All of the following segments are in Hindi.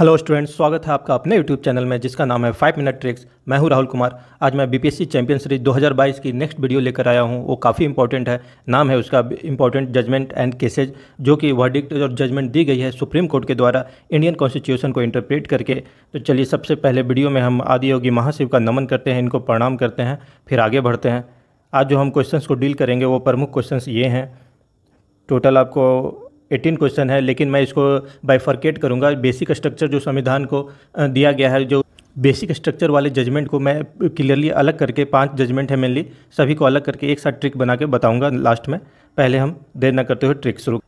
हेलो स्टूडेंट्स, स्वागत है आपका अपने यूट्यूब चैनल में जिसका नाम है 5 मिनट ट्रिक्स। मैं हूं राहुल कुमार। आज मैं बीपीएससी चैंपियन सीरीज 2022 की नेक्स्ट वीडियो लेकर आया हूं। वो काफ़ी इंपॉर्टेंट है। नाम है उसका इंपॉर्टेंट जजमेंट एंड केसेज, जो कि वर्डिक्ट और जजमेंट दी गई है सुप्रीम कोर्ट के द्वारा इंडियन कॉन्स्टिट्यूशन को इंटरप्रेट करके। तो चलिए, सबसे पहले वीडियो में हम आदियोगी महाशिव का नमन करते हैं, इनको प्रणाम करते हैं, फिर आगे बढ़ते हैं। आज जो हम क्वेश्चंस को डील करेंगे वो प्रमुख क्वेश्चंस ये हैं। टोटल आपको 18 क्वेश्चन है, लेकिन मैं इसको बाइफर्केट करूंगा। बेसिक स्ट्रक्चर जो संविधान को दिया गया है, जो बेसिक स्ट्रक्चर वाले जजमेंट को मैं क्लियरली अलग करके 5 जजमेंट है मेनली, सभी को अलग करके एक साथ ट्रिक बना के बताऊंगा लास्ट में। पहले हम देर न करते हुए ट्रिक शुरू।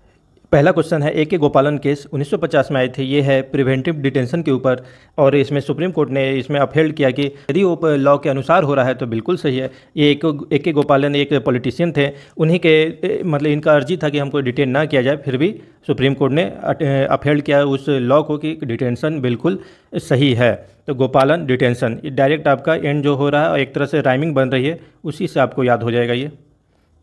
पहला क्वेश्चन है, ए.के. गोपालन केस 1950 में आए थे। ये है प्रिवेंटिव डिटेंशन के ऊपर, और इसमें सुप्रीम कोर्ट ने इसमें अपहेल्ड किया कि यदि वो लॉ के अनुसार हो रहा है तो बिल्कुल सही है। ये ए.के. गोपालन एक पॉलिटिशियन थे, उन्हीं के मतलब इनका अर्जी था कि हमको डिटेन ना किया जाए, फिर भी सुप्रीम कोर्ट ने अपहेल्ड किया उस लॉ को कि डिटेंशन बिल्कुल सही है। तो गोपालन डिटेंशन, डायरेक्ट आपका एंड जो हो रहा है और एक तरह से राइमिंग बन रही है, उसी से आपको याद हो जाएगा ये।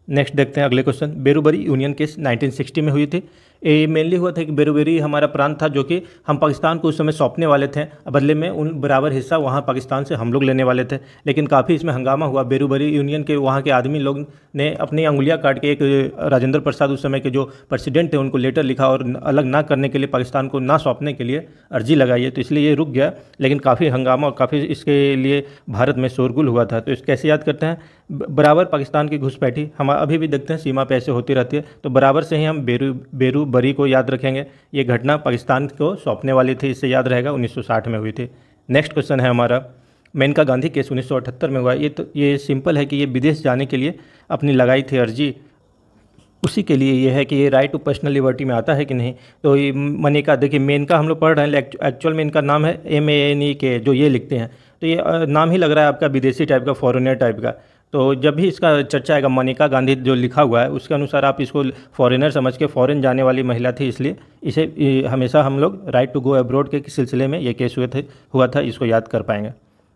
नेक्स्ट देखते हैं अगले क्वेश्चन। बेरूबरी यूनियन केस 1960 में हुई थी। ये मेनली हुआ था कि बेरूबरी हमारा प्रांत था जो कि हम पाकिस्तान को उस समय सौंपने वाले थे, बदले में उन बराबर हिस्सा वहाँ पाकिस्तान से हम लोग लेने वाले थे। लेकिन काफ़ी इसमें हंगामा हुआ। बेरूबरी यूनियन के वहाँ के आदमी लोग ने अपनी अंगुलियाँ काट के एक राजेंद्र प्रसाद उस समय के जो प्रेसिडेंट थे उनको लेटर लिखा और अलग ना करने के लिए, पाकिस्तान को ना सौंपने के लिए अर्जी लगाई है। तो इसलिए ये रुक गया, लेकिन काफ़ी हंगामा और काफ़ी इसके लिए भारत में शोरगुल हुआ था। तो इस कैसे याद करते हैं, बराबर पाकिस्तान की घुसपैठी हम अभी भी देखते हैं, सीमा पे ऐसे होती रहती है। तो बराबर से ही हम बेरूबरी को याद रखेंगे। ये घटना पाकिस्तान को सौंपने वाली थी, इससे याद रहेगा 1960 में हुई थी। नेक्स्ट क्वेश्चन है हमारा, मेनका गांधी केस 1978 में हुआ। ये सिंपल है कि ये विदेश जाने के लिए अपनी लगाई थी अर्जी, उसी के लिए ये है कि ये राइट टू पर्सनल लिबर्टी में आता है कि नहीं। तो ये मनेका, देखिए मेनका हम लोग पढ़ रहे हैं, एक्चुअल में इनका नाम है MANEK, जो ये लिखते हैं। तो ये नाम ही लग रहा है आपका विदेशी टाइप का, फॉरेनर टाइप का। तो जब भी इसका चर्चा आएगा, मनेका गांधी जो लिखा हुआ है उसके अनुसार आप इसको फॉरेनर समझ के, फॉरेन जाने वाली महिला थी, इसलिए इसे हमेशा हम लोग राइट टू गो अब्रॉड के सिलसिले में ये केस हुआ था, इसको याद कर पाएंगे।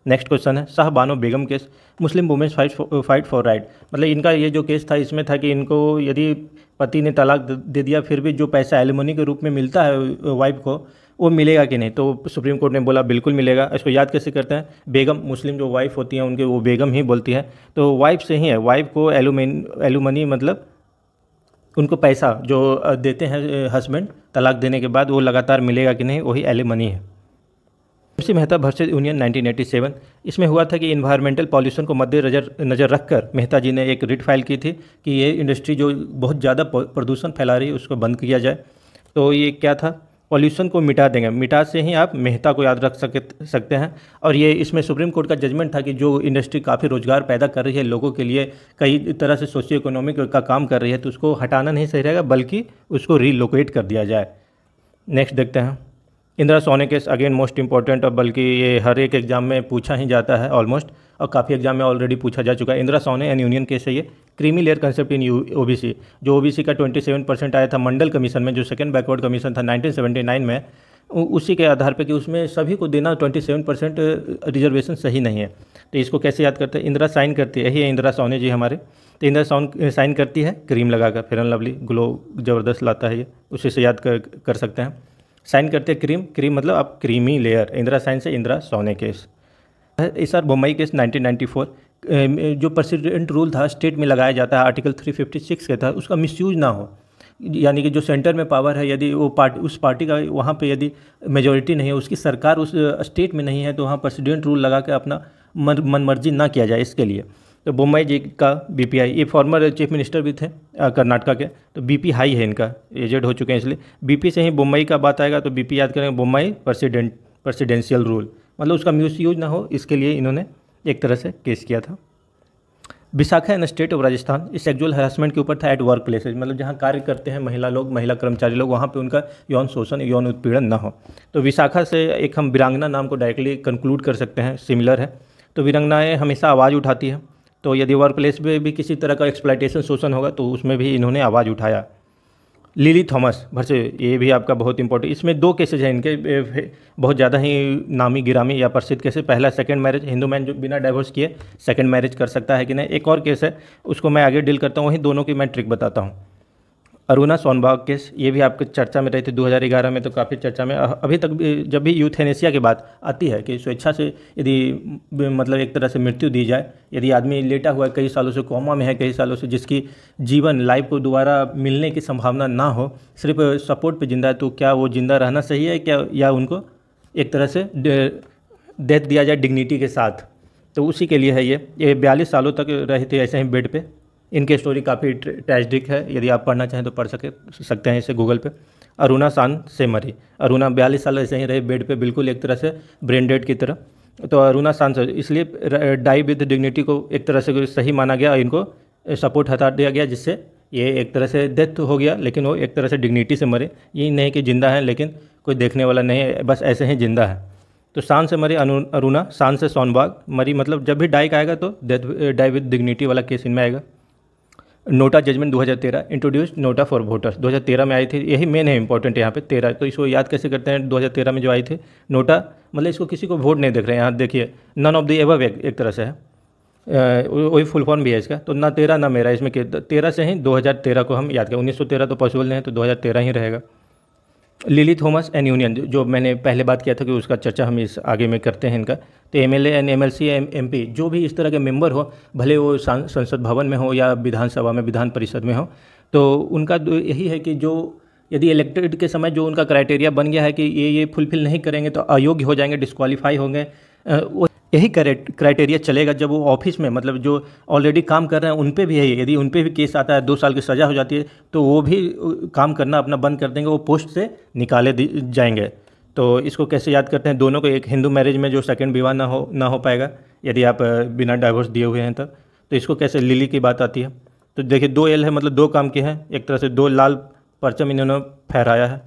नेक्स्ट क्वेश्चन है, Shah Bano Begum case Muslim women's fight for right. मतलब इनका ये जो केस था, इसमें था कि इनको यदि पति ने तलाक दे दिया, फिर भी जो पैसा एलिमनी के रूप में मिलता है वाइफ को, वो मिलेगा कि नहीं। तो सुप्रीम कोर्ट ने बोला बिल्कुल मिलेगा। इसको याद कैसे करते हैं, बेगम, मुस्लिम जो वाइफ होती हैं उनके, वो बेगम ही बोलती है, तो वाइफ से ही है। वाइफ को एलुमनी मतलब उनको पैसा जो देते हैं हस्बैंड तलाक देने के बाद, वो लगातार मिलेगा कि नहीं, वही एलिमनी है। MC मेहता वर्सेस यूनियन 1987, इसमें हुआ था कि इन्वायरमेंटल पॉल्यूशन को मद्देनजर रखकर मेहता जी ने एक रिट फाइल की थी कि ये इंडस्ट्री जो बहुत ज़्यादा प्रदूषण फैला रही है उसको बंद किया जाए। तो ये क्या था, पॉल्यूशन को मिटा देंगे। मिटा से ही आप मेहता को याद रख सकते हैं। और ये इसमें सुप्रीम कोर्ट का जजमेंट था कि जो इंडस्ट्री काफ़ी रोजगार पैदा कर रही है लोगों के लिए, कई तरह से सोशियो इकोनॉमिक का काम कर रही है, तो उसको हटाना नहीं सही रहेगा, बल्कि उसको रीलोकेट कर दिया जाए। नेक्स्ट देखते हैं, इंदिरा सोने केस, अगेन मोस्ट इंपॉर्टेंट, और बल्कि ये हर एक एग्जाम में पूछा ही जाता है ऑलमोस्ट, और काफ़ी एग्जाम में ऑलरेडी पूछा जा चुका है। इंदिरा सोने एंड यूनियन केस है ये। Creamy layer concept in OBC, जो OBC का 27% आया था मंडल कमीशन में, जो सेकंड बैकवर्ड कमीशन था 1979 में, उसी के आधार पर कि उसमें सभी को देना 27% रिजर्वेशन सही नहीं है। तो इसको कैसे याद करते हैं, इंदिरा साइन करती है, यही है इंदिरा सोने जी हमारे। तो इंदिरा साइन करती है क्रीम लगाकर, फेयर एंड लवली ग्लो ज़बरदस्त लाता है ये, उसी से याद कर सकते हैं। साइन करते हैं क्रीम मतलब आप क्रीमी लेयर। इंदिरा साइन से इंदिरा सोने केस। SR बोम्मई केस 1994, जो प्रेसिडेंट रूल था स्टेट में लगाया जाता है, आर्टिकल 356 के था, उसका मिसयूज ना हो। यानी कि जो सेंटर में पावर है, यदि वो उस पार्टी का वहाँ पे यदि मेजॉरिटी नहीं है, उसकी सरकार उस स्टेट में नहीं है, तो वहाँ प्रेसिडेंट रूल लगा के अपना मनमर्जी ना किया जाए, इसके लिए। तो बोम्मई जी का BPI, ये फॉर्मर चीफ मिनिस्टर भी थे कर्नाटका के, तो BP हाई है इनका, एजेड हो चुके हैं, इसलिए BP से ही बोम्मई का बात आएगा तो BP याद करेंगे, बोम्मई प्रेसिडेंशियल रूल, मतलब उसका मिसयूज ना हो, इसके लिए इन्होंने एक तरह से केस किया था। Vishakha and state of Rajasthan, इस सेक्सुअल हरासमेंट के ऊपर था एट वर्क प्लेसेज, मतलब जहाँ कार्य करते हैं महिला कर्मचारी लोग, वहाँ पे उनका यौन शोषण, यौन उत्पीड़न ना हो। तो विशाखा से एक हम वीरांगना नाम को डायरेक्टली कंक्लूड कर सकते हैं, सिमिलर है। तो वीरांगनाएँ हमेशा आवाज़ उठाती है, तो यदि वर्क प्लेस पे भी किसी तरह का एक्सप्लॉयटेशन, शोषण होगा तो उसमें भी इन्होंने आवाज़ उठाया। लिली थॉमस भरसे, ये भी आपका बहुत इंपॉर्टेंट, इसमें 2 केसेज हैं इनके, बहुत ज़्यादा ही नामी गिरामी या प्रसिद्ध केसेज। पहला सेकंड मैरिज, हिंदू मैन जो बिना डाइवोर्स किए सेकंड मैरिज कर सकता है कि नहीं। एक और केस है, उसको मैं आगे डील करता हूँ, वहीं दोनों की मैं ट्रिक बताता हूँ। अरुणा सोनबाग केस, ये भी आपके चर्चा में रही थी 2011 में, तो काफ़ी चर्चा में अभी तक भी जब भी यूथेनेसिया की बात आती है कि स्वेच्छा से यदि मतलब एक तरह से मृत्यु दी जाए, यदि आदमी लेटा हुआ है कई सालों से, कोमा में है कई सालों से, जिसकी जीवन लाइफ को दोबारा मिलने की संभावना ना हो, सिर्फ सपोर्ट पे जिंदा है, तो क्या वो जिंदा रहना सही है क्या, या उनको एक तरह से डेथ दिया जाए डिग्निटी के साथ। तो उसी के लिए है ये 42 सालों तक रहे थे ऐसे ही बेड पे। इनकी स्टोरी काफ़ी ट्रेजिक है, यदि आप पढ़ना चाहें तो पढ़ सकते हैं इसे गूगल पे। अरुणा सान से मरी, अरुणा 42 साल ऐसे ही रहे बेड पे, बिल्कुल एक तरह से ब्रेन डेड की तरह। तो अरुणा सान से इसलिए डाई विद डिग्निटी को एक तरह से सही माना गया, इनको सपोर्ट हटा दिया गया, जिससे ये एक तरह से डेथ हो गया, लेकिन वो एक तरह से डिग्निटी से मरे। ये नहीं कि जिंदा है लेकिन कोई देखने वाला नहीं है, बस ऐसे ही जिंदा है। तो शान से मरी अरुणा, शान से सोनबाग मरी, मतलब जब भी डाई का आएगा तो डाई विद डिग्निटी वाला केस इनमें आएगा। NOTA judgement 2013, introduce NOTA for voters 2013 में आई थी, यही मेन है इंपॉर्टेंट यहाँ पे 13। तो इसको याद कैसे करते हैं, 2013 में जो आई थी नोटा, मतलब इसको किसी को वोट नहीं देख रहे हैं, यहाँ देखिए नन ऑफ द एबव एक तरह से है, वही फुल फॉर्म भी है इसका। तो ना तेरा ना मेरा, इसमें 13 से ही 2013 को हम याद करें, 1913 तो पॉसिबल नहीं है, तो 2013 ही रहेगा। लिली थॉमस एंड यूनियन, जो मैंने पहले बात किया था कि उसका चर्चा हम इस आगे में करते हैं इनका। तो एमएलए एंड एमएलसी एमपी, जो भी इस तरह के मेंबर हो, भले वो संसद भवन में हो या विधानसभा में, विधान परिषद में हो, तो उनका यही है कि जो यदि इलेक्टेड के समय जो उनका क्राइटेरिया बन गया है कि ये फुलफिल नहीं करेंगे तो अयोग्य हो जाएंगे, डिस्क्वालीफाई होंगे, यही क्राइटेरिया चलेगा जब वो ऑफिस में, मतलब जो ऑलरेडी काम कर रहे हैं उन पे भी है। यदि उन पे भी केस आता है, 2 साल की सज़ा हो जाती है, तो वो भी काम करना अपना बंद कर देंगे, वो पोस्ट से निकाले जाएंगे। तो इसको कैसे याद करते हैं, दोनों को एक हिंदू मैरिज में जो सेकंड विवाह ना हो पाएगा यदि आप बिना डाइवोर्स दिए हुए हैं तब। तो इसको कैसे, लिली की बात आती है। तो देखिए 2 एल है, मतलब 2 काम किए हैं, एक तरह से 2 लाल परचम इन्होंने फहराया है।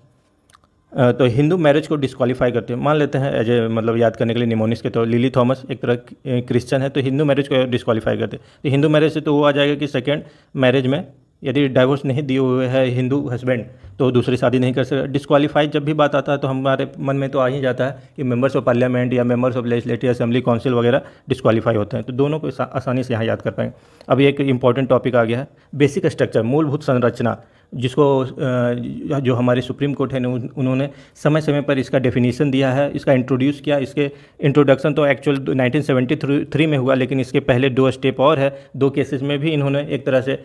तो हिंदू मैरिज को डिस्क्वालीफाई करते हैं, मान लेते हैं एज ए मतलब याद करने के लिए निमोनिस के, तो लिली थॉमस एक तरह क्रिश्चियन है, तो हिंदू मैरिज को डिस्क्वालीफाई करते हैं। तो हिंदू मैरिज से तो वो आ जाएगा कि सेकेंड मैरिज में यदि डाइवोर्स नहीं दिए हुए है हिंदू हस्बैंड, तो दूसरी शादी नहीं कर सकते। डिस्क्वालीफाई जब भी बात आता है तो हमारे मन में तो आ ही जाता है कि मेंबर्स ऑफ पार्लियामेंट या members of legislative assembly council वगैरह डिस्क्वालीफाई होते हैं। तो दोनों को आसानी से यहाँ याद कर पाएंगे। अभी एक इंपॉर्टेंट टॉपिक आ गया है, बेसिक स्ट्रक्चर, मूलभूत संरचना, जिसको जो हमारे सुप्रीम कोर्ट है उन्होंने समय समय पर इसका डेफिनेशन दिया है, इसका इंट्रोड्यूस किया। इसके इंट्रोडक्शन तो एक्चुअल 1973 में हुआ, लेकिन इसके पहले 2 स्टेप और है, 2 केसेस में भी इन्होंने एक तरह से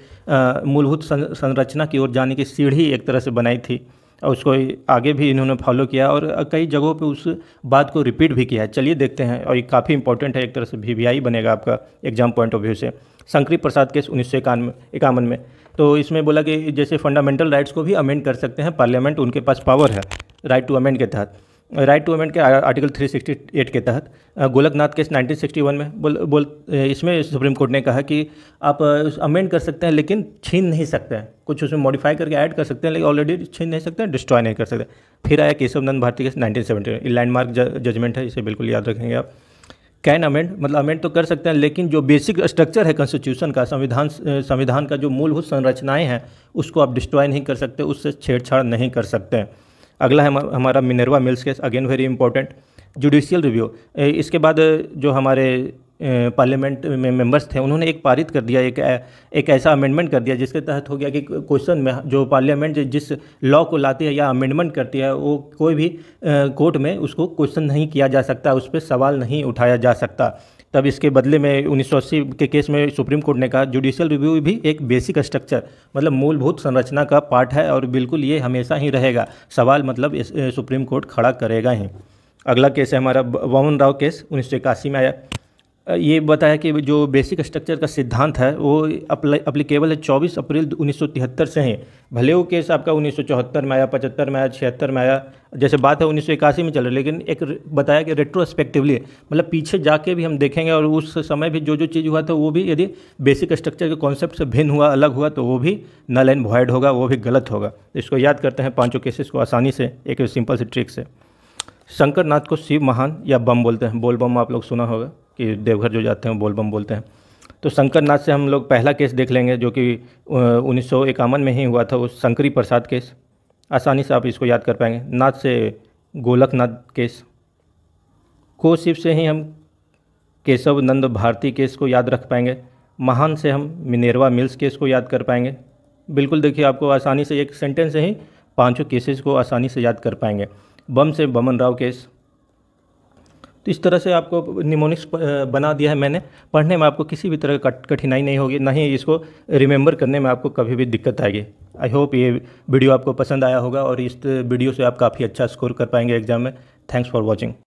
मूलभूत संरचना की ओर जाने की सीढ़ी एक तरह से बनाई थी, और उसको आगे भी इन्होंने फॉलो किया और कई जगहों पे उस बात को रिपीट भी किया है। चलिए देखते हैं, और ये काफ़ी इंपॉर्टेंट है, एक तरह से वीवीआई बनेगा आपका एग्जाम पॉइंट ऑफ व्यू से। शंकरी प्रसाद केस 1951 में, तो इसमें बोला कि जैसे फंडामेंटल राइट्स को भी अमेंड कर सकते हैं पार्लियामेंट, उनके पास पावर है राइट टू अमेंड के तहत, राइट टू अमेंड के आर्टिकल 368 के तहत। गोलकनाथ केस 1961 में इसमें सुप्रीम कोर्ट ने कहा कि आप अमेंड कर सकते हैं लेकिन छीन नहीं सकते हैं, कुछ उसमें मॉडिफाई करके ऐड कर सकते हैं, लेकिन ऑलरेडी छीन नहीं सकते हैं, डिस्ट्रॉय नहीं कर सकते। फिर आया केशव नंद भारती केस 1970, लैंडमार्क जजमेंट है, इसे बिल्कुल याद रखेंगे आप। कैन अमेंड, मतलब अमेंड तो कर सकते हैं, लेकिन जो बेसिक स्ट्रक्चर है कॉन्स्टिट्यूशन का, संविधान का जो मूलभूत संरचनाएं हैं उसको आप डिस्ट्रॉय नहीं कर सकते, उससे छेड़छाड़ नहीं कर सकते हैं। अगला है हमारा Minerva mills case, again very important. Judicial review, इसके बाद जो हमारे पार्लियामेंट में मेंबर्स थे उन्होंने एक पारित कर दिया, एक ऐसा अमेंडमेंट कर दिया जिसके तहत हो गया कि क्वेश्चन में जो पार्लियामेंट जिस लॉ को लाती है या अमेंडमेंट करती है, वो कोई भी कोर्ट में उसको क्वेश्चन नहीं किया जा सकता, उस पर सवाल नहीं उठाया जा सकता। तब इसके बदले में 1980 के केस में सुप्रीम कोर्ट ने कहा जुडिशियल रिव्यू भी एक बेसिक स्ट्रक्चर, मतलब मूलभूत संरचना का पार्ट है, और बिल्कुल ये हमेशा ही रहेगा, सवाल मतलब सुप्रीम कोर्ट खड़ा करेगा ही। अगला केस है हमारा वामन राव केस 1981 में आया। ये बताया कि जो बेसिक स्ट्रक्चर का सिद्धांत है वो अप्लीकेबल है 24 अप्रैल 1973 से ही, भले वो केस आपका 1974 में आया, 75 में आया, 76 में आया, जैसे बात है 1981 में चल रहा है, लेकिन एक बताया कि रेट्रोस्पेक्टिवली, मतलब पीछे जाके भी हम देखेंगे और उस समय भी जो चीज़ हुआ था वो भी यदि बेसिक स्ट्रक्चर के कॉन्सेप्ट से भिन्न हुआ, अलग हुआ, तो वो भी नल एंड वॉइड होगा, वो भी गलत होगा। इसको याद करते हैं 5 केसेस को आसानी से, एक सिंपल सी ट्रिक से। शंकर नाथ को शिव महान या बम बोलते हैं, बोल बम आप लोग सुना होगा कि देवघर जो जाते हैं बोल बम बोलते हैं। तो शंकर नाथ से हम लोग पहला केस देख लेंगे जो कि 1951 में ही हुआ था, वो शंकरी प्रसाद केस, आसानी से आप इसको याद कर पाएंगे। नाथ से गोलकनाथ केस, को शिव से ही हम केशव नंद भारती केस को याद रख पाएंगे। महान से हम मिनेरवा मिल्स केस को याद कर पाएंगे। बिल्कुल देखिए, आपको आसानी से एक सेंटेंस से ही पांचों केसेस को आसानी से याद कर पाएंगे। बम से बमन राव केस। तो इस तरह से आपको निमोनिक्स बना दिया है मैंने। पढ़ने में आपको किसी भी तरह का कठिनाई नहीं होगी, ना ही इसको रिमेंबर करने में आपको कभी भी दिक्कत आएगी। आई होप ये वीडियो आपको पसंद आया होगा और इस वीडियो से आप काफ़ी अच्छा स्कोर कर पाएंगे एग्जाम में। Thanks for watching.